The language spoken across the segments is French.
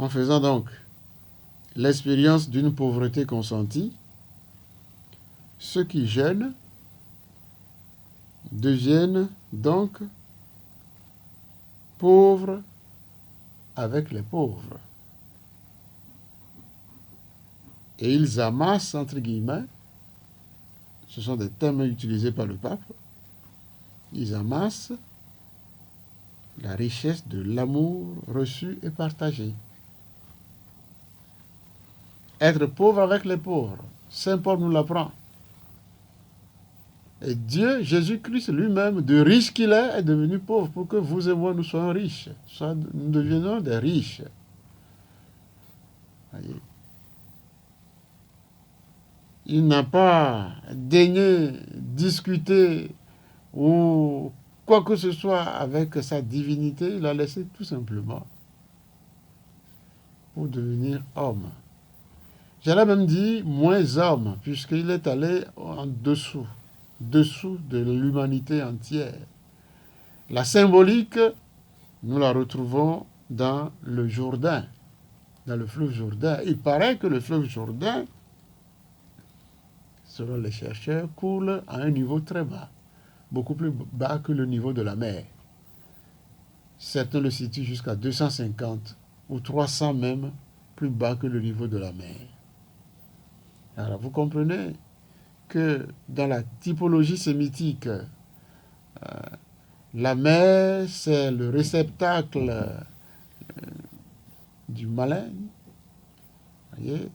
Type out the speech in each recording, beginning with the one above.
En faisant donc l'expérience d'une pauvreté consentie, ceux qui jeûnent deviennent donc pauvres avec les pauvres. Et ils amassent, entre guillemets, ce sont des termes utilisés par le pape, ils amassent la richesse de l'amour reçu et partagé. Être pauvre avec les pauvres, Saint Paul nous l'apprend. Et Dieu, Jésus-Christ lui-même, de riche qu'il est devenu pauvre pour que vous et moi nous soyons riches. Nous deviennons des riches. Voyez. Il n'a pas daigné discuter ou quoi que ce soit avec sa divinité. Il a laissé tout simplement pour devenir homme. J'allais même dire moins homme, puisqu'il est allé en dessous de l'humanité entière. La symbolique, nous la retrouvons dans le Jourdain, dans le fleuve Jourdain. Il paraît que le fleuve Jourdain, selon les chercheurs, coule à un niveau très bas, beaucoup plus bas que le niveau de la mer. Certains le situent jusqu'à 250 ou 300 même, plus bas que le niveau de la mer. Alors vous comprenez que dans la typologie sémitique, la mer, c'est le réceptacle du malin. Voyez,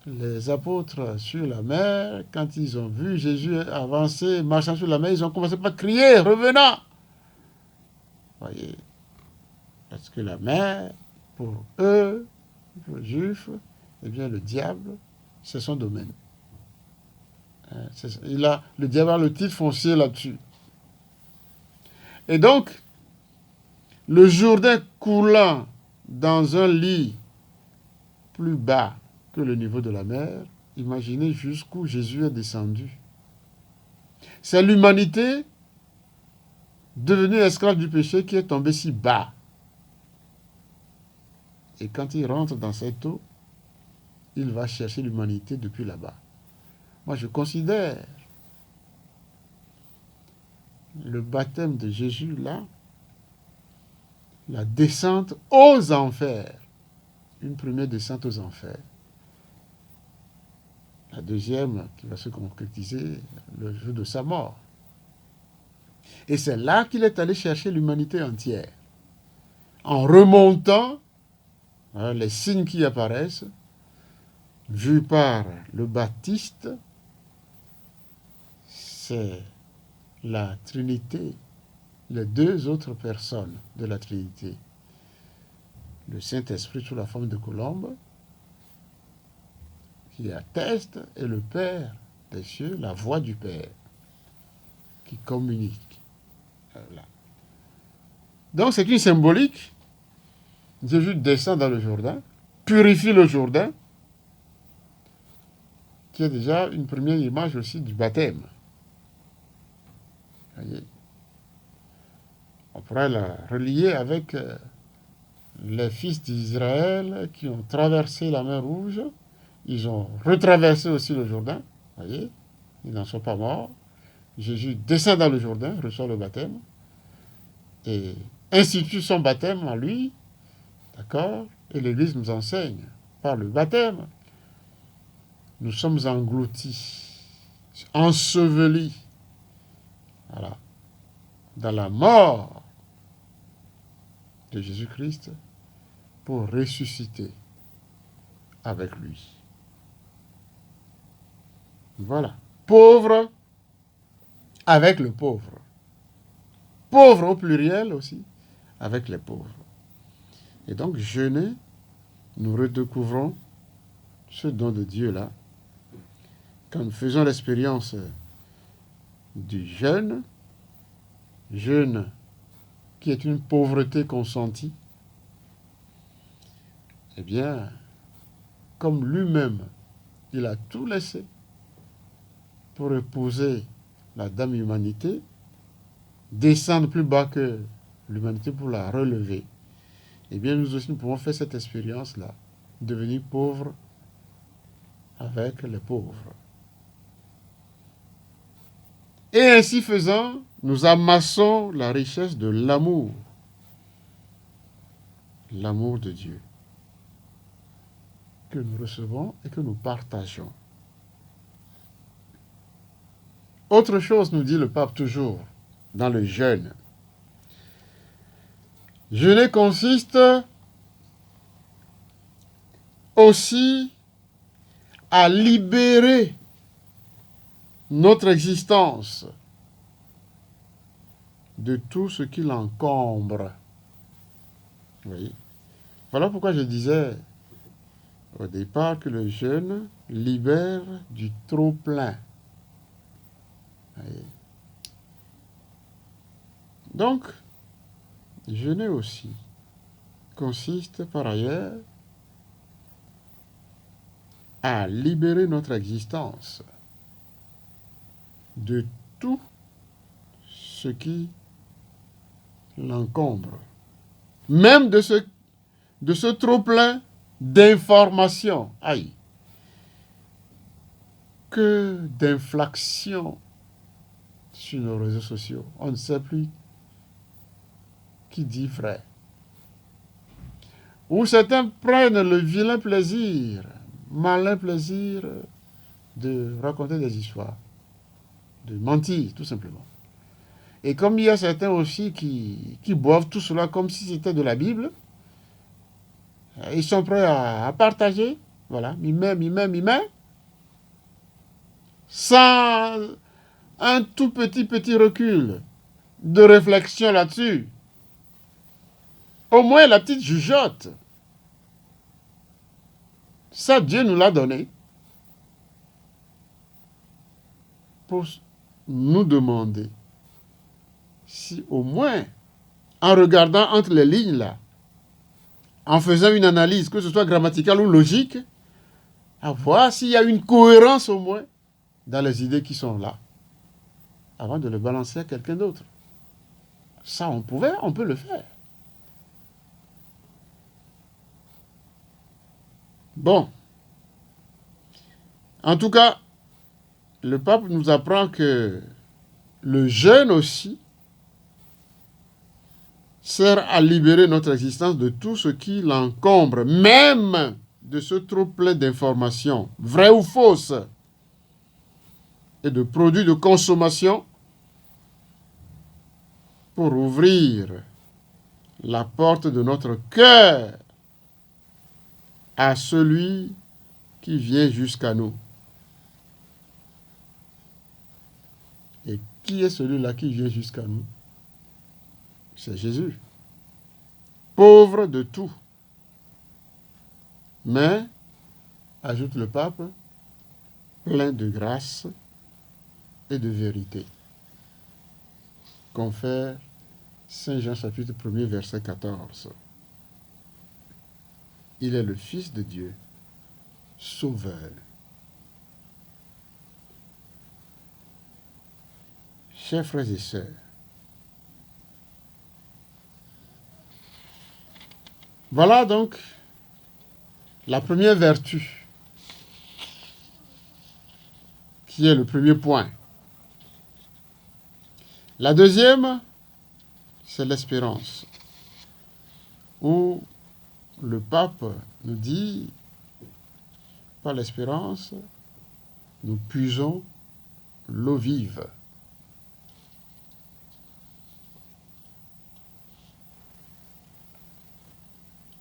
les apôtres sur la mer, quand ils ont vu Jésus avancer, marchant sur la mer, ils ont commencé par crier, revenant. Voyez, parce que la mer, pour eux, pour les Juifs, eh bien le diable, c'est son domaine. Le diable a le titre foncier là-dessus. Et donc, le Jourdain coulant dans un lit plus bas que le niveau de la mer, imaginez jusqu'où Jésus est descendu. C'est l'humanité devenue esclave du péché qui est tombée si bas. Et quand il rentre dans cette eau, il va chercher l'humanité depuis là-bas. Moi, je considère le baptême de Jésus là, la descente aux enfers. Une première descente aux enfers. La deuxième qui va se concrétiser le jour de sa mort. Et c'est là qu'il est allé chercher l'humanité entière. En remontant, les signes qui apparaissent, vus par le Baptiste, c'est la Trinité, les deux autres personnes de la Trinité. Le Saint-Esprit sous la forme de colombe, qui atteste, et le Père des cieux, la voix du Père, qui communique. Voilà. Donc c'est une symbolique. Jésus descend dans le Jourdain, purifie le Jourdain, qui est déjà une première image aussi du baptême. Voyez. On pourrait la relier avec les fils d'Israël qui ont traversé la mer Rouge. Ils ont retraversé aussi le Jourdain. Voyez, ils n'en sont pas morts. Jésus descend dans le Jourdain, reçoit le baptême et institue son baptême à lui. D'accord? Et l'Église nous enseigne par le baptême. Nous sommes engloutis, ensevelis, voilà, dans la mort de Jésus-Christ pour ressusciter avec lui. Voilà. Pauvre avec le pauvre. Pauvre au pluriel aussi, avec les pauvres. Et donc, jeûner, nous redécouvrons ce don de Dieu-là. Quand nous faisons l'expérience du jeûne qui est une pauvreté consentie, eh bien, comme lui-même, il a tout laissé pour épouser la dame humanité, descendre plus bas que l'humanité pour la relever. eh bien nous aussi nous pouvons faire cette expérience-là, devenir pauvres avec les pauvres. Et ainsi faisant, nous amassons la richesse de l'amour de Dieu, que nous recevons et que nous partageons. Autre chose, nous dit le pape toujours, dans le jeûne. Jeûner consiste aussi à libérer notre existence de tout ce qui l'encombre. Oui. Voilà pourquoi je disais au départ que le jeûne libère du trop-plein. Oui. Donc, jeûner aussi consiste par ailleurs à libérer notre existence de tout ce qui l'encombre. Même de ce trop-plein d'informations. Aïe! Que d'inflexions sur nos réseaux sociaux. On ne sait plus qui dit vrai. Où certains prennent le vilain plaisir, malin plaisir de raconter des histoires, de mentir, tout simplement. Et comme il y a certains aussi qui boivent tout cela comme si c'était de la Bible, ils sont prêts à partager, voilà, mi-mai, sans un tout petit recul de réflexion là-dessus. Au moins la petite jugeote. Ça, Dieu nous l'a donné pour nous demander si au moins, en regardant entre les lignes là, en faisant une analyse, que ce soit grammaticale ou logique, à voir s'il y a une cohérence au moins dans les idées qui sont là, avant de le balancer à quelqu'un d'autre. Ça, on peut le faire. Bon. En tout cas, le pape nous apprend que le jeûne aussi sert à libérer notre existence de tout ce qui l'encombre, même de ce trop plein d'informations, vraies ou fausses, et de produits de consommation, pour ouvrir la porte de notre cœur à celui qui vient jusqu'à nous. Et qui est celui-là qui vient jusqu'à nous? C'est Jésus. Pauvre de tout. Mais, ajoute le pape, plein de grâce et de vérité. Confère Saint Jean chapitre 1er verset 14. Il est le Fils de Dieu, Sauveur. Chers frères et sœurs, voilà donc la première vertu, qui est le premier point. La deuxième, c'est l'espérance, où le pape nous dit, par l'espérance, nous puisons l'eau vive.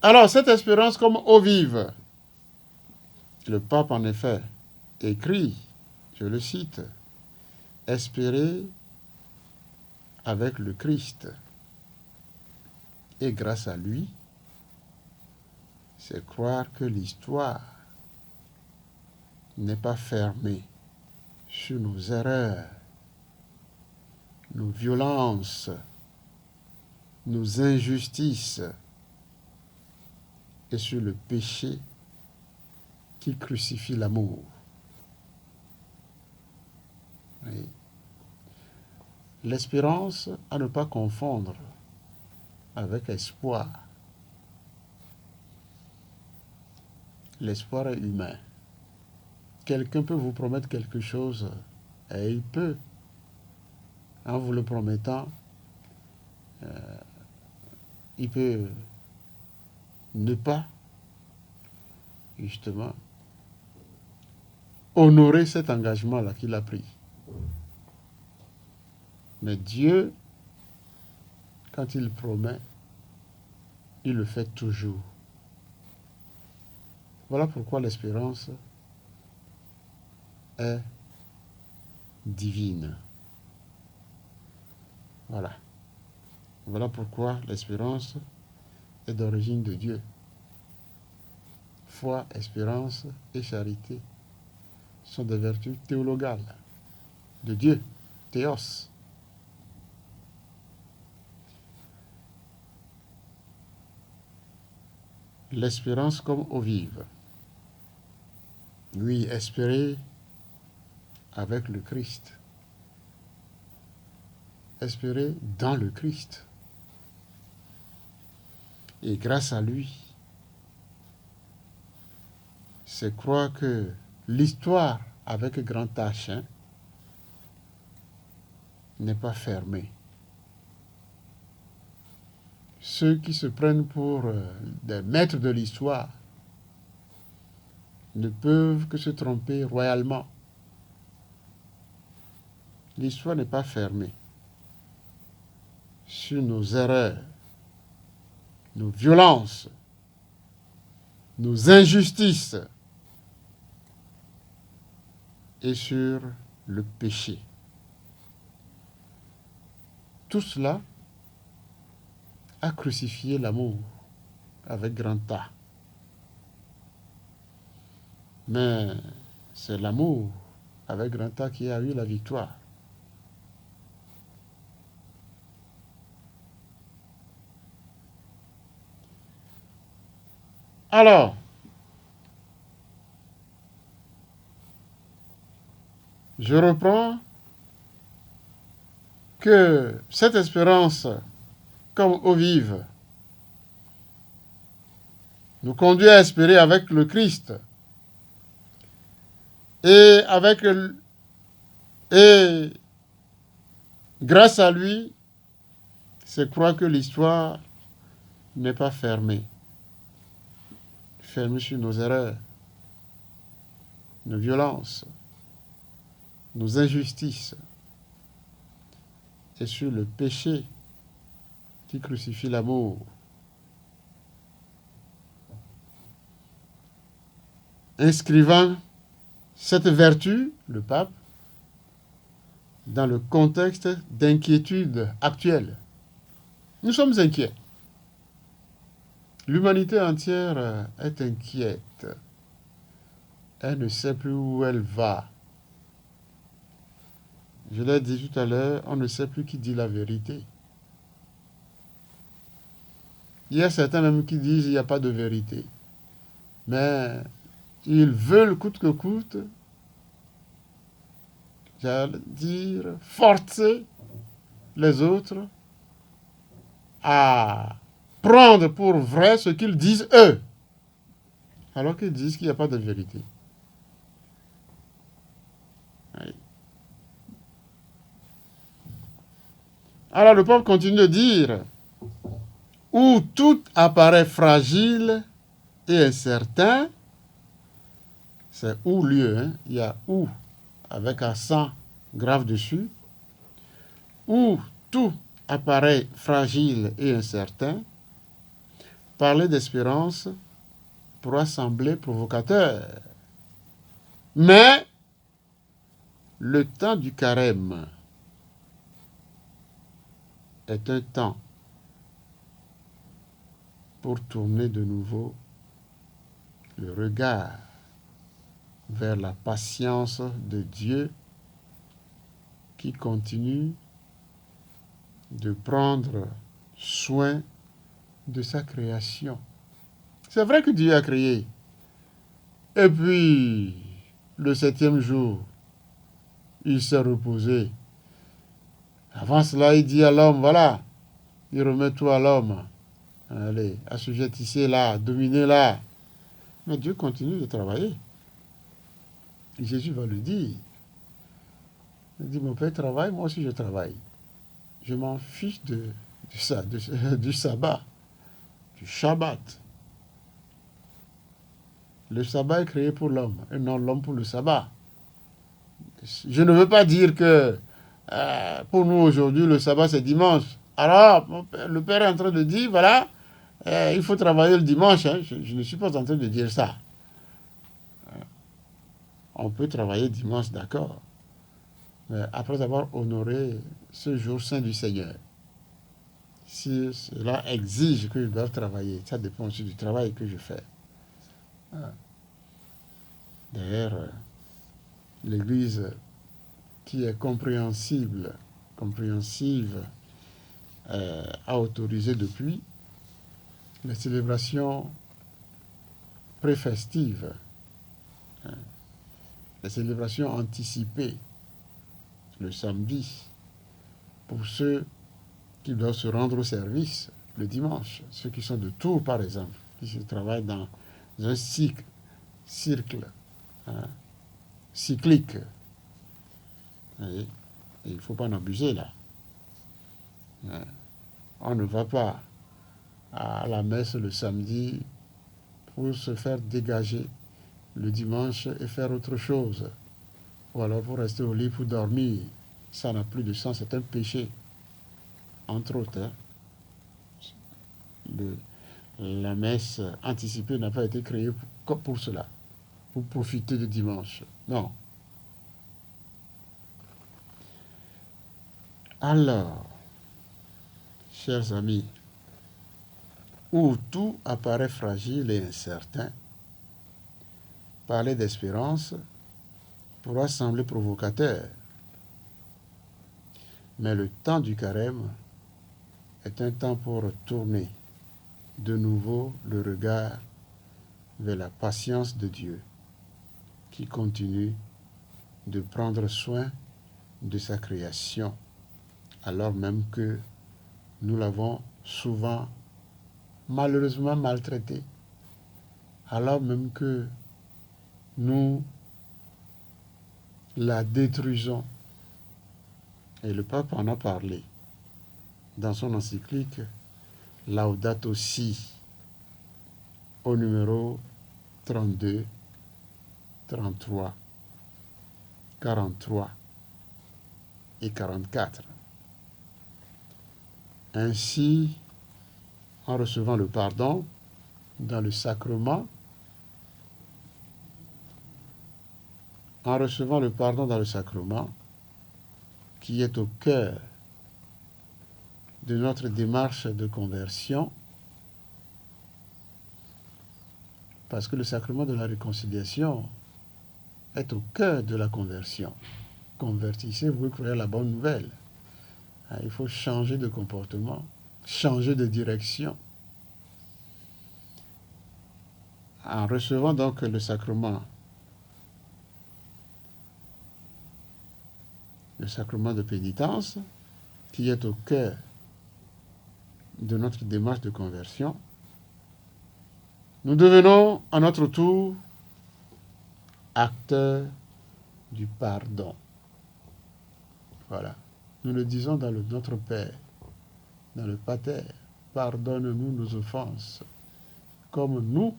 Alors, cette espérance comme eau vive, le pape en effet écrit, je le cite, « Espérer avec le Christ et grâce à lui, c'est croire que l'histoire n'est pas fermée sur nos erreurs, nos violences, nos injustices et sur le péché qui crucifie l'amour. » Oui. L'espérance à ne pas confondre avec espoir. l'espoir est humain. Quelqu'un peut vous promettre quelque chose et il peut, en vous le promettant, il peut ne pas, justement, honorer cet engagement-là qu'il a pris. Mais Dieu, quand il promet, il le fait toujours. Voilà pourquoi l'espérance est divine. Voilà. Voilà pourquoi l'espérance est d'origine de Dieu. Foi, espérance et charité sont des vertus théologales de Dieu, théos. L'espérance comme eau vive. Oui, espérer avec le Christ. Espérer dans le Christ. Et grâce à lui, c'est croire que l'histoire avec grand H n'est pas fermée. Ceux qui se prennent pour des maîtres de l'histoire ne peuvent que se tromper royalement. L'histoire n'est pas fermée sur nos erreurs, nos violences, nos injustices et sur le péché. Tout cela a crucifié l'amour avec grand A. Mais c'est l'amour avec grand A qui a eu la victoire. Alors, je reprends que cette espérance, comme eau vive, nous conduit à espérer avec le Christ et grâce à lui, c'est croire que l'histoire n'est pas fermée. Fermée sur nos erreurs, nos violences, nos injustices et sur le péché qui crucifie l'amour. Inscrivant cette vertu, le pape, dans le contexte d'inquiétude actuelle. Nous sommes inquiets. L'humanité entière est inquiète. Elle ne sait plus où elle va. Je l'ai dit tout à l'heure, on ne sait plus qui dit la vérité. Il y a certains même qui disent qu'il n'y a pas de vérité. Mais ils veulent coûte que coûte, j'allais dire, forcer les autres à prendre pour vrai ce qu'ils disent eux, alors qu'ils disent qu'il n'y a pas de vérité. Oui. Alors le pape continue de dire, où tout apparaît fragile et incertain, c'est où lieu, hein? Il y a où avec accent grave dessus, où tout apparaît fragile et incertain, parler d'espérance pourra sembler provocateur. Mais le temps du carême est un temps pour tourner de nouveau le regard vers la patience de Dieu qui continue de prendre soin de sa création. C'est vrai que Dieu a créé. Et puis, le 7e jour, il s'est reposé. Avant cela, il dit à l'homme, voilà, il remet tout à l'homme. Allez, assujettissez-la, dominez-la. Mais Dieu continue de travailler. Et Jésus va le dire. Il dit, mon Père travaille, moi aussi je travaille. Je m'en fiche du sabbat, du Shabbat. Le sabbat est créé pour l'homme, et non l'homme pour le sabbat. Je ne veux pas dire que pour nous aujourd'hui, le sabbat c'est dimanche. Alors, le Père est en train de dire, voilà, il faut travailler le dimanche. Hein. Je ne suis pas en train de dire ça. On peut travailler dimanche, d'accord. Mais après avoir honoré ce jour saint du Seigneur, si cela exige que je doive travailler, ça dépend aussi du travail que je fais. D'ailleurs, l'Église qui est compréhensive, a autorisé depuis les célébrations pré-festives, hein, les célébrations anticipées le samedi pour ceux qui doivent se rendre au service le dimanche, ceux qui sont de Tours par exemple, qui se travaillent dans un cercle hein, cyclique. Et il ne faut pas en abuser là. On ne va pas à la messe le samedi pour se faire dégager le dimanche et faire autre chose. Ou alors pour rester au lit pour dormir. Ça n'a plus de sens, c'est un péché. Entre autres, hein. La messe anticipée n'a pas été créée pour cela, pour profiter du dimanche. Non. Alors, chers amis, où tout apparaît fragile et incertain, parler d'espérance pourra sembler provocateur. Mais le temps du carême est un temps pour tourner de nouveau le regard vers la patience de Dieu qui continue de prendre soin de sa création alors même que nous l'avons souvent malheureusement maltraité, alors même que nous la détruisons. Et le pape en a parlé dans son encyclique Laudato Si, au numéro 32, 33, 43 et 44. Ainsi, en recevant le pardon dans le sacrement, qui est au cœur de notre démarche de conversion, parce que le sacrement de la réconciliation est au cœur de la conversion. Convertissez-vous et croyez à la bonne nouvelle. Il faut changer de comportement, changer de direction. En recevant donc le sacrement de pénitence, qui est au cœur de notre démarche de conversion, nous devenons à notre tour acteurs du pardon. Voilà. Nous le disons dans Notre Père, dans le Pater, pardonne-nous nos offenses, comme nous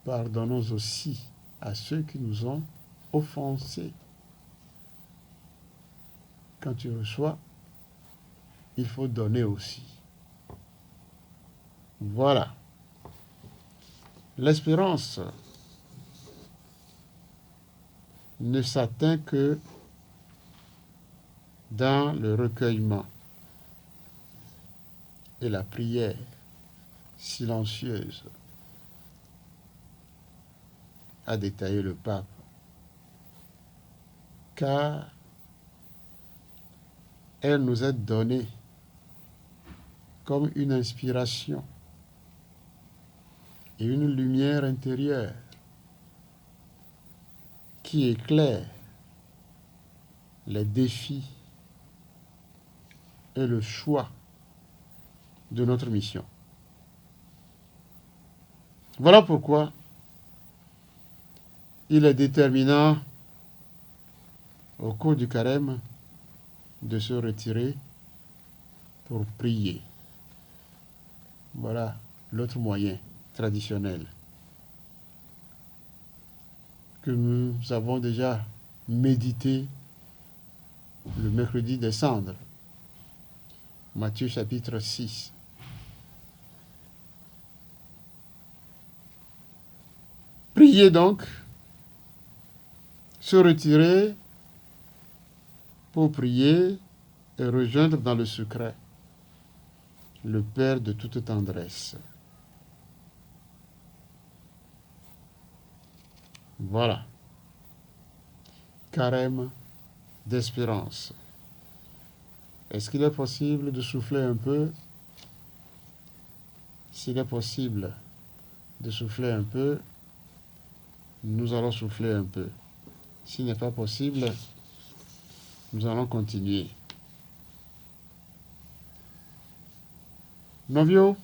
pardonnons aussi à ceux qui nous ont offensés. Quand tu reçois, il faut donner aussi. Voilà. L'espérance ne s'atteint que dans le recueillement et la prière silencieuse, a détaillé le pape, car elle nous est donnée comme une inspiration et une lumière intérieure qui éclaire les défis et le choix de notre mission. Voilà pourquoi il est déterminant au cours du carême de se retirer pour prier. Voilà l'autre moyen traditionnel que nous avons déjà médité le mercredi des cendres. Matthieu chapitre 6. Prier donc, se retirer pour prier et rejoindre dans le secret le Père de toute tendresse. Voilà. Carême d'espérance. Est-ce qu'il est possible de souffler un peu? S'il est possible de souffler un peu, nous allons souffler un peu. S'il n'est pas possible, nous allons continuer. Novio,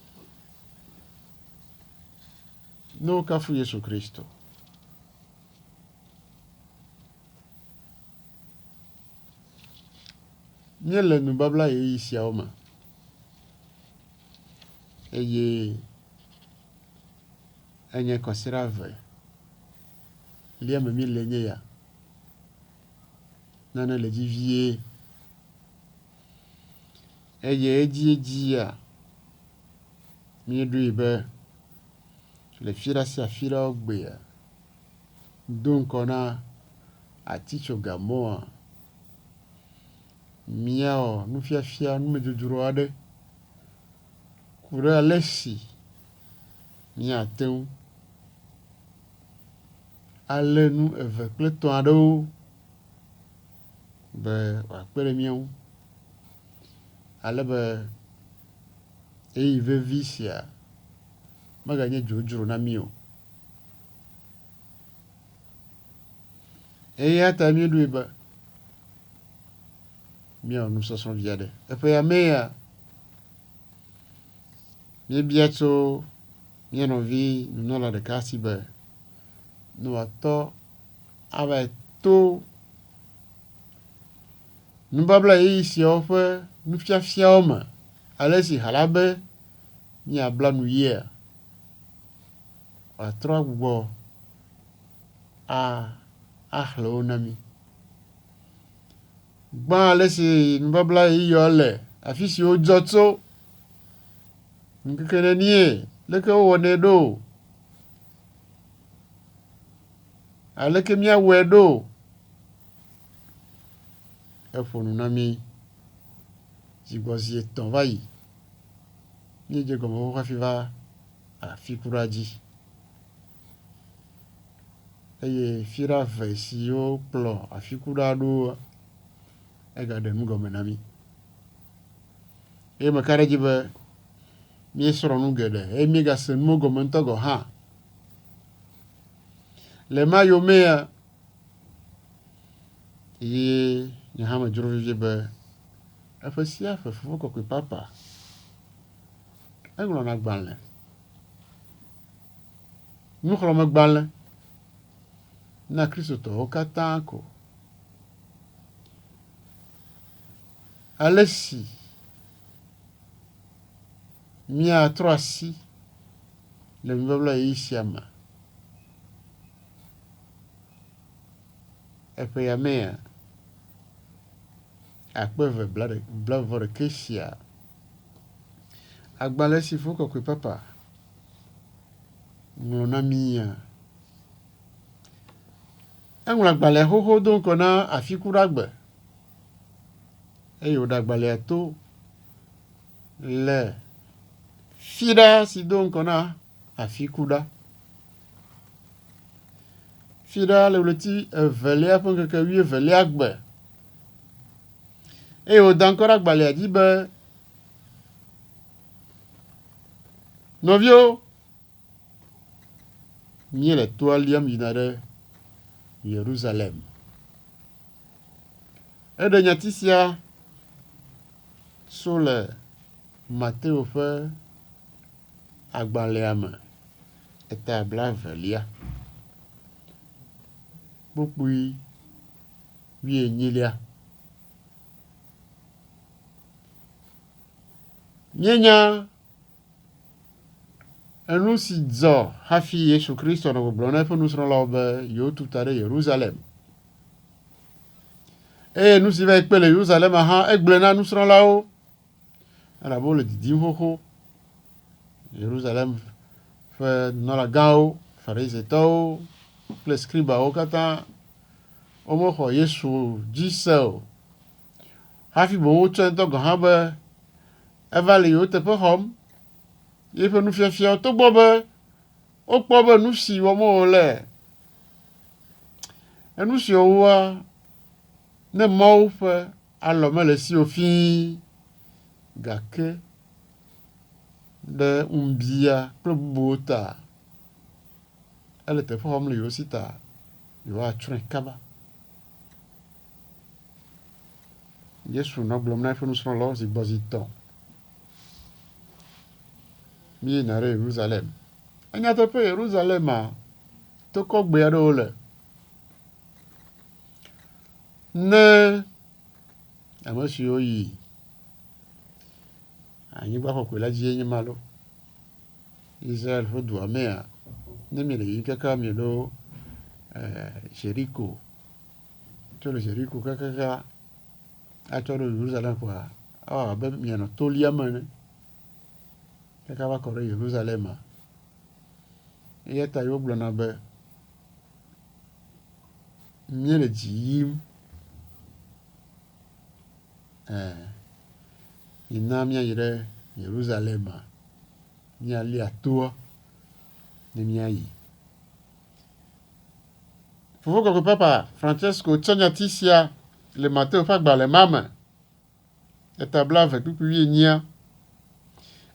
no kafu Yesu Kristo. Nye le nubabla ye isi aoma. Eye enye konsirave. Lia me mi lenye ya. Nana le di vie. Eye eji ya. Mi duibe. Le fira si afira ogbe ya. Donc on a aticho gamoa. Miao, nous fia, nous me jujurade. Kure alessi. Mia teu. Ale nous avec le toado. Be, wakpere miau. Ale be, e ve visia. Maganye jujuru na mio. E ya ta mi duiba. Miao, nous se sont viade. E pe ya mea. Mi biato. Mi novi, nous n'en la de kasi be. Nous ato. Avec tout. Nous babla ici ofe. Nous fia oma. Alesi halabe. Ni abla nous hier. A trois bo. A hlo nami. Gban alesi nous babla yole. Afisi o jotso. Nkekene nie. Leke o wonedo. Aleke mia wedo. Efo nous nami. Zigwazi tonvayi. Ni je gomo wafiva. A fikuraji. Eye fira vesi yo plo. A fikurado. Ega de mugo menami. E makare jibe. Mi soro nu gede. E mi ga sen mugo mentogo ha. Le mayo mea. Ye nyahama juro jibe. Afesia fefu ko kwe papa. Englo na gbanle. Nuklo ma gbanle. Na Kristo to okatanko. Alesi. Mia troasi. Le mbabla isiama. Epe ya mea. Akbeve blavore kesia. Agbanle si foko kwe papa. Ngona mia. Engla gbalẹ̀ hóhó donc on a afikuragbe. Eyo dagbale to le fida si donc on a afikuda. Fida le leti velia pon que wi velia gbe. Eyo dankora gbalẹ̀ adibe. Novio Miele toaliam yinare Jérusalem. Ede nyatisia sur le Matteo fe agbaleame eta bla velia. Bukui wie nyilia. Nyenya enu si dzo hafi Yesu Kristo na blona pe nusron lobe yo tutare Jerusalem. E nous si va ekpele Jerusalem ha egblena nusron lao. Ala bo le didi hoho. Jerusalem fe no la gao, fariseto, le scriba o kata omo ho Yesu jisel. Hafi bo to ha be evali yo te pe hom. Ye pe nu fia to gbo be o po be nu si wo mo le. Enu si o wa ne mo fe alome le si ofin gake de umbia probota elle te forme le yosita yo a trin kaba Yesu no blom na fe nous son lo si bozito mi na Jerusalem anya te pe Jerusalem a to ko gbe ado le ne amosi oyi anyi gba ko la ji yin malo Israel fo do amea ne mi le yi kaka mi lo Jericho to le Jericho kaka a to le Jerusalem kwa be mi no to liamane kaka ba ko Jerusalem yeta yo blona be mi le ji inamia ire Jerusalem ni ali atua ni miai faut que papa Francesco tsonya tisia le matin fa gba le mama etabla avec puis nia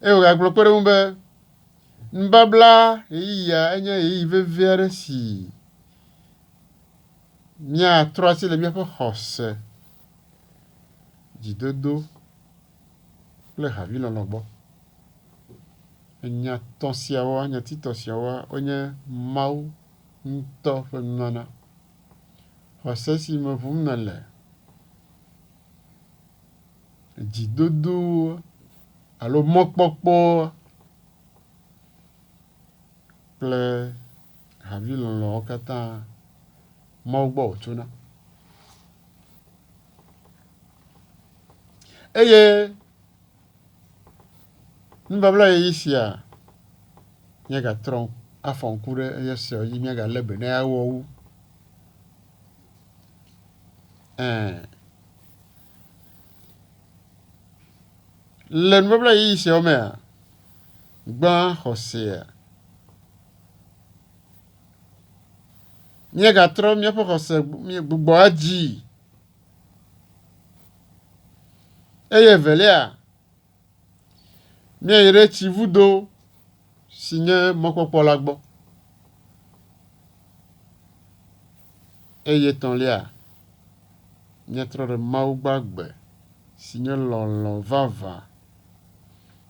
e o gaglo pere umbe mbabla iya enya yi vevere si mia troisi le mia fo hosse di dodo le havi lo logbo enya tonsiawa nya titosiawa onye mau nto fenana hosse si me vumnale di dodo alo mokpokpo ple havi lo kata mogbo tuna eye nbabla yisia nyaga tron afon kure yesio yimiaga lebe na awo le nbabla yisia o me gba Hosea nyaga tron mi po Hosea mi gbogbo aji eye velia mi ere chivudo sinye mokpopo lagbo eye ton lia nyetro de maugbagbe sinye lon vava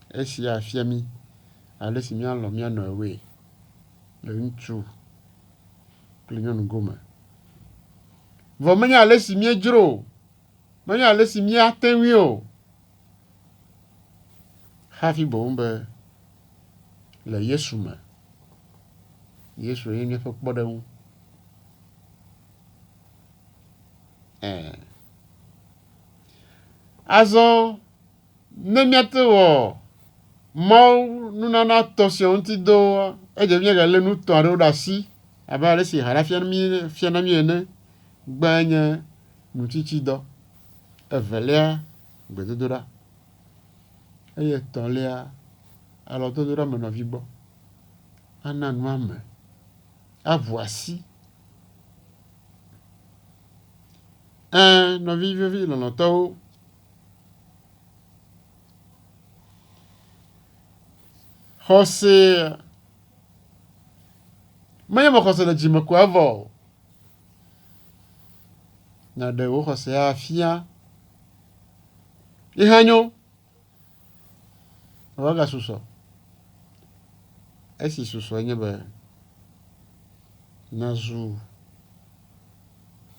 esi afiami ale si mi alon mi no ewe le nchu plinyon goma vo menya ale si mi ejro menya ale si mi atenwi o hafi bombe le Yesu ma Yesu yin fe podan azo nemiate wo mo nunana tosion ti do eje mi ga le nu to aro da si aba le si hara fiana mi ene gbanye nu titi do evelia gbedodora eye tonlia alo dodora me no vigbo ana nu ame avoisi no vivi lo no to Hosea maya mo Hosea jima kwa avo na de wo Hosea afia ihanyo waga suso esi suso enye be nazu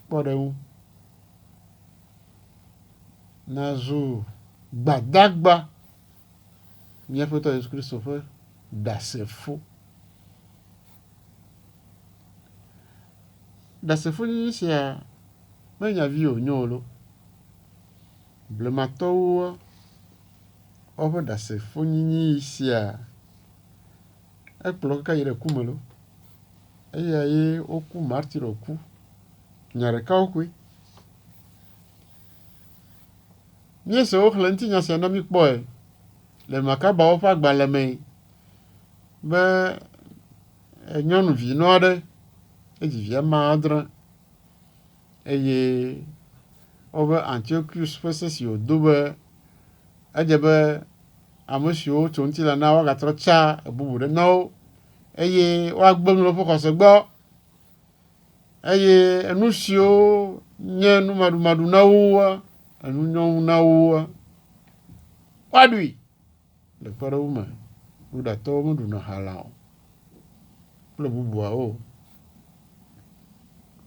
kpɔɖeŋu nazu gbadagba míaƒe Tɔ Yesu Kristo ƒe ɖasefo. Ɖasefonyenye sia menye vi wònye o lo. Blematɔwo woƒe ɖasefonyenye sia ekplɔ kaka yi ɖe ku me lo. Eya ye woku martyrɔ ku nya ɖekawo koe. Míese woxlẽ ŋutinya sia na mí kpɔe le Makabawo ƒe agbalẽ me be nyɔnuvi nɔ aɖe edzi vi ama 7 eye wobe Antiochus ƒe se si wòdo be edze be ame siwo tso ŋutilã na woagatrɔ tsa bubu ɖe na wo eye woagbe nu le woƒe xɔse gbɔ eye enu siwo nye nu maɖumaɖu na woa, enu nyɔnu na woa, woaɖui le kpeɖeŋu me. Yudatɔwo meɖuna halã o kple bubuawo.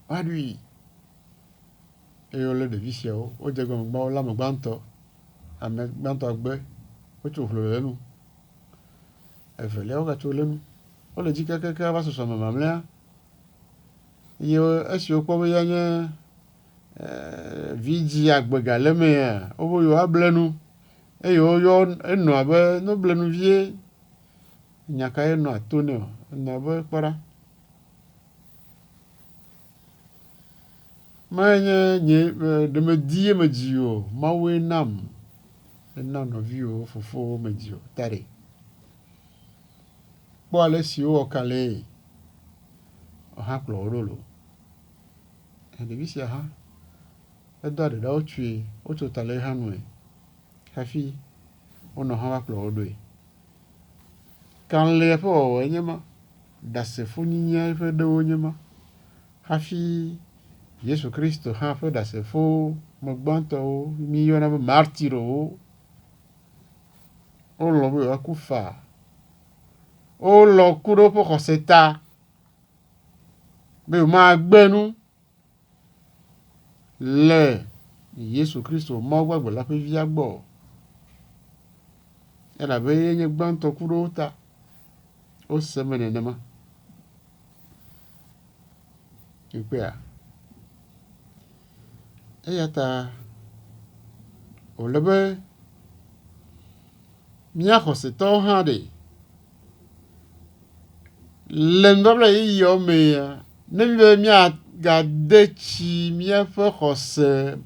Woaɖui eye wolé ɖevi siawo wodze egɔme gbã wolé ame gbãtɔ. Ame gbãtɔa gbe wotso hlolo le enu. Evelia wogatso le enu. Wole dzi kakaka va susɔ ame mamlɛa eye esiwo kpɔ be ya nye vidzi agbega le emea wobe yewoable nu eye woyɔ enɔa be ne ble nu vie nya kae nɔa to nɛ o. Enɔa be kpɔɖa menye nye ɖe medi ye medzi o, Mawue nam. Ena nɔviwo fofowo medzi o taɖe. Kpɔ ale si wowɔ kalee hã kplɔ wo ɖo lo. Ɖevi sia hã edo aɖeɖa wotsui wotso ta le hã nue hafi wonɔ hã va kplɔ wo ɖoe. Kalẽa ƒe wɔwɔe nye ma. Ɖasefonyenye ƒe ɖewo nye ma. Hafi Yesu Kristo hã ƒe ɖasefo megbãtɔwo míyɔna be martyrɔwo wolɔ̃ be yewoaku faa. Wolɔ̃ ku ɖe woƒe xɔse ta be yewomagbe nu le Yesu Kristo Mawu gbagbe la ƒe via gbɔ. Elabe ye nye gbãtɔ ku ɖe wo ta. Wose me nenema. Kpea eya ta wòle be mía xɔsetɔwo hã ɖe le nubabla yeyeawo mea ne mí be míagade tsi míaƒe xɔse